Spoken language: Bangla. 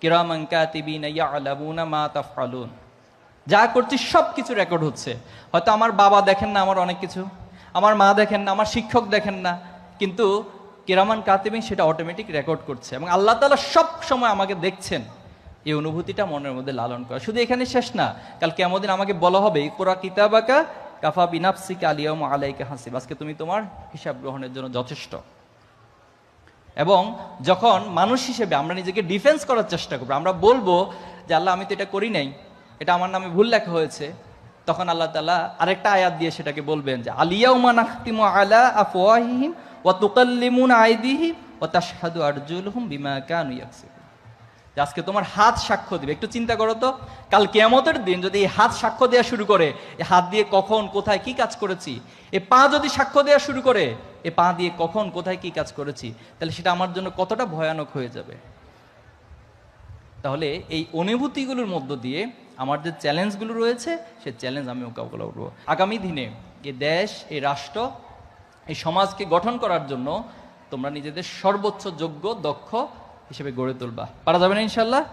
কিরামান কাতিবিনা ইয়ালামুনা মা তাফআলুন। যা করছি সব কিছু রেকর্ড হচ্ছে। হয়তো আমার বাবা দেখেন না আমার অনেক কিছু, আমার মা দেখেন না, আমার শিক্ষক দেখেন না, কিন্তু কিরামান কাতিবিন সেটা অটোমেটিক রেকর্ড করছে এবং আল্লাহ তাআলা সব সময় আমাকে দেখছেন। এই অনুভূতিটা মনের মধ্যে লালন করা। শুধু এখানে শেষ না, কাল কিয়ামত দিন আমাকে বলা হবে ইকরা কিতাবাকা কাফা বিনাফসিকা আলিয়াউমা আলাইকা হাসিব, আজকে তুমি তোমার হিসাব গ্রহণের জন্য যথেষ্ট। এবং যখন মানুষ হিসেবে আমরা নিজেকে ডিফেন্স করার চেষ্টা করবো, আমরা বলবো যে আল্লাহ আমি তো এটা করি নাই, এটা আমার নামে ভুল লেখা হয়েছে, তখন আল্লাহ তাআলা আরেকটা আয়াত দিয়ে সেটাকে বলবেন যে আলিয়াউমা নাখতিমু আলা আফওয়াহিহিম ওয়া তুকাল্লিমুনা আইদিহিম ওয়া তাশহাদু আরজুলুহুম বিমা কানু ইয়াকসিবুন। আজকে তোমার হাত সাক্ষ্য দিবে। একটু চিন্তা করো তো, কাল কিয়ামতের দিন যদি এই হাত সাক্ষ্য দেওয়া শুরু করে, এই হাত দিয়ে কখন কোথায় কি কাজ করেছি, এই পা যদি সাক্ষ্য দেওয়া শুরু করে, এই পা দিয়ে কখন কোথায় কি কাজ করেছি, তাহলে সেটা আমার জন্য কতটা ভয়ানক হয়ে যাবে। তাহলে এই অনুভূতিগুলোর মধ্য দিয়ে আমার যে চ্যালেঞ্জগুলো রয়েছে, সেই চ্যালেঞ্জ আমি মোকাবিলা করবো। আগামী দিনে এই দেশ, এই রাষ্ট্র, এই সমাজকে গঠন করার জন্য তোমরা নিজেদের সর্বোচ্চ যোগ্য দক্ষ হিসেবে গড়ে তুলবা। পারা যাবে না ইনশাল্লাহ?